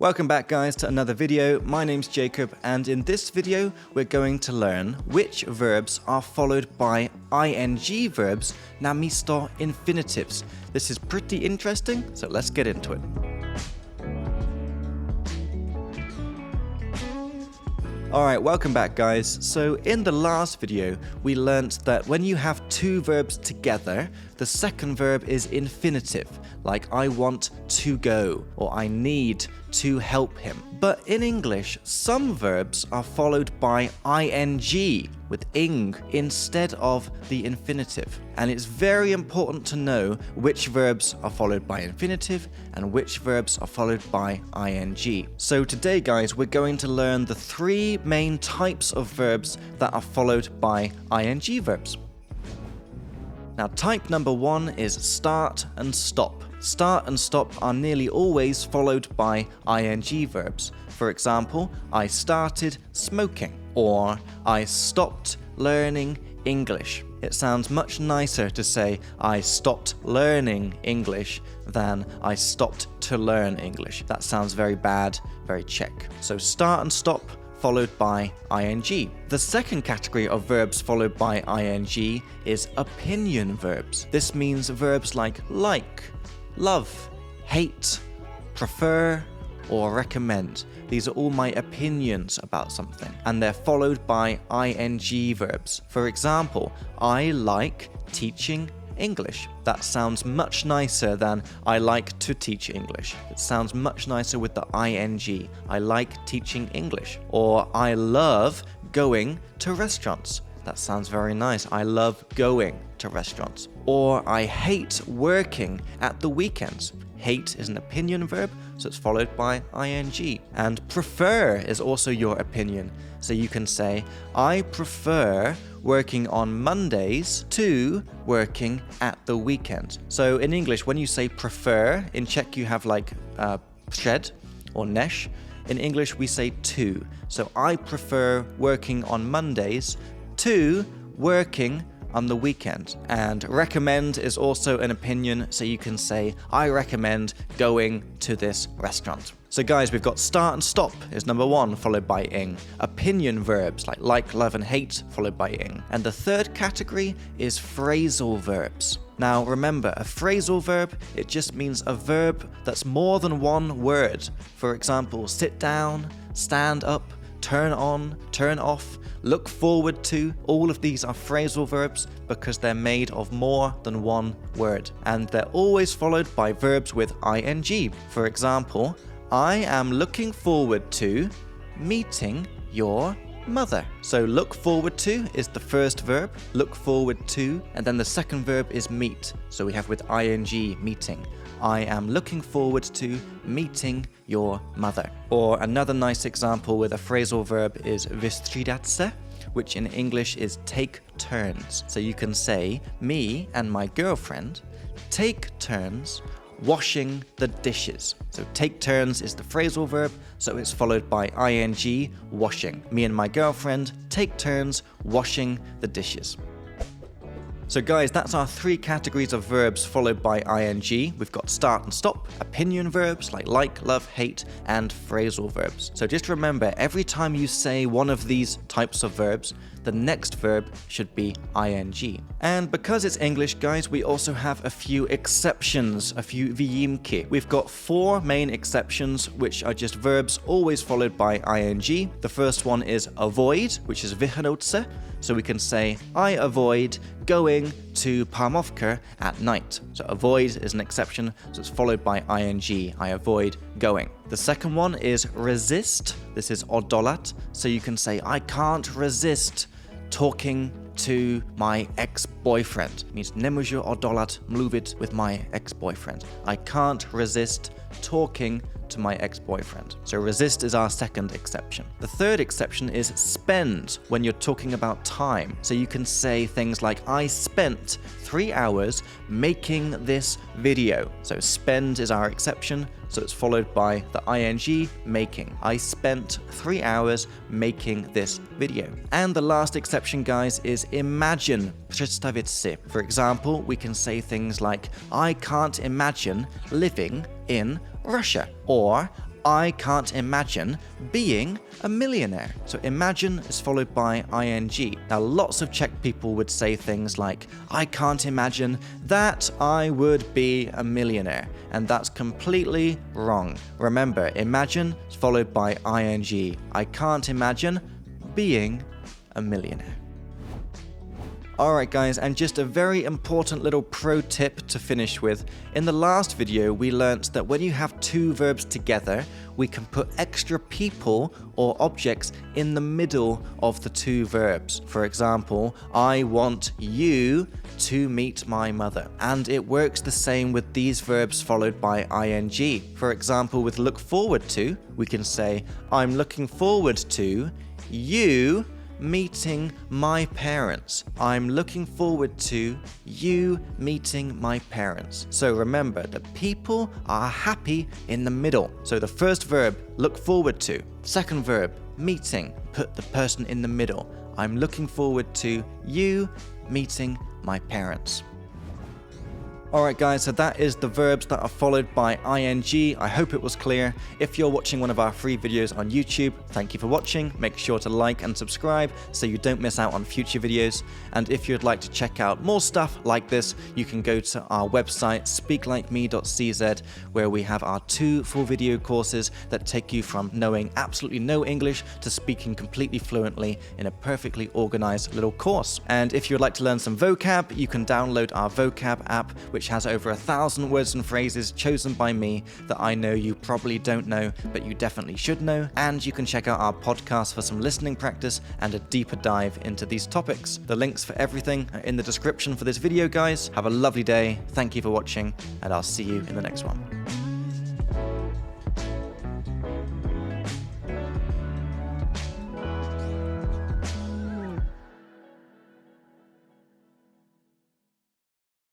Welcome back guys to another video. My name's Jacob and in this video we're going to learn which verbs are followed by ing verbs na místo infinitives. This is pretty interesting, so let's get into it. Alright, welcome back guys. So in the last video, we learnt that when you have two verbs together, the second verb is infinitive, like I want to go or I need to help him. But in English, some verbs are followed by ing with ing instead of the infinitive. And it's very important to know which verbs are followed by infinitive and which verbs are followed by ing. So today, guys, we're going to learn the three main types of verbs that are followed by ing verbs. Now, type number one is start and stop. Start and stop are nearly always followed by ing verbs. For example, I started smoking or I stopped learning English. It sounds much nicer to say I stopped learning English than I stopped to learn English. That sounds very bad, very Czech. So start and stop followed by ing. The second category of verbs followed by ing is opinion verbs. This means verbs like, love, hate, prefer, or recommend. These are all my opinions about something, and they're followed by ing verbs. For example, I like teaching English. That sounds much nicer than I like to teach English. It sounds much nicer with the ing. I like teaching English. Or I love going to restaurants. That sounds very nice. I love going to restaurants. Or I hate working at the weekends. Hate is an opinion verb, so it's followed by ing. And prefer is also your opinion. So you can say, I prefer working on Mondays to working at the weekend. So in English, when you say prefer, in Czech you have like před or než. In English, we say to. So I prefer working on Mondays to working on the weekend. And recommend is also an opinion, so you can say, I recommend going to this restaurant. So guys, we've got start and stop is number one, followed by ing. Opinion verbs like, love, and hate, followed by ing. And the third category is phrasal verbs. Now remember, a phrasal verb, it just means a verb that's more than one word. For example, sit down, stand up, turn on, turn off, look forward to. All of these are phrasal verbs because they're made of more than one word. And they're always followed by verbs with ing. For example, I am looking forward to meeting your mother. So look forward to is the first verb, look forward to, and then the second verb is meet. So we have with ing, meeting. I am looking forward to meeting your mother. Or another nice example with a phrasal verb is vystřídat se, which in English is take turns. So you can say, me and my girlfriend take turns washing the dishes. So take turns is the phrasal verb, so it's followed by ing, washing. Me and my girlfriend take turns washing the dishes. So guys, that's our three categories of verbs followed by ing. We've got start and stop, opinion verbs like, love, hate, and phrasal verbs. So just remember, every time you say one of these types of verbs, the next verb should be ing. And because it's English, guys, we also have a few exceptions, a few výjimky. We've got four main exceptions, which are just verbs always followed by ing. The first one is avoid, which is vyhnout se. So we can say, I avoid going to Parmovka at night. So avoid is an exception, so it's followed by ing. I avoid going. The second one is resist. This is odolat. So you can say, I can't resist talking to my ex-boyfriend. It means nemůžu odolat mluvit with my ex-boyfriend. I can't resist talking to my ex-boyfriend. So resist is our second exception. The third exception is spend, when you're talking about time. So you can say things like, I spent 3 hours making this video. So spend is our exception, so it's followed by the ing, making. I spent 3 hours making this video. And the last exception, guys, is imagine, představit si. For example, we can say things like, I can't imagine living in Russia, or I can't imagine being a millionaire. So imagine is followed by ing. Now lots of Czech people would say things like, I can't imagine that I would be a millionaire. And that's completely wrong. Remember, imagine is followed by ing. I can't imagine being a millionaire. Alright guys, and just a very important little pro tip to finish with. In the last video, we learnt that when you have two verbs together, we can put extra people or objects in the middle of the two verbs. For example, I want you to meet my mother. And it works the same with these verbs followed by ing. For example, with look forward to, we can say, I'm looking forward to you meeting my parents. I'm looking forward to you meeting my parents. So remember, the people are happy in the middle. So the first verb, look forward to. Second verb, meeting, put the person in the middle. I'm looking forward to you meeting my parents. Alright guys, so that is the verbs that are followed by ing. I hope it was clear. If you're watching one of our free videos on YouTube, thank you for watching. Make sure to like and subscribe so you don't miss out on future videos. And if you'd like to check out more stuff like this, you can go to our website speaklikeme.cz, where we have our 2 full video courses that take you from knowing absolutely no English to speaking completely fluently in a perfectly organized little course. And if you'd like to learn some vocab, you can download our vocab app, which has over 1,000 words and phrases chosen by me that I know you probably don't know, but you definitely should know. And you can check out our podcast for some listening practice and a deeper dive into these topics. The links for everything are in the description for this video, guys. Have a lovely day. Thank you for watching, and I'll see you in the next one.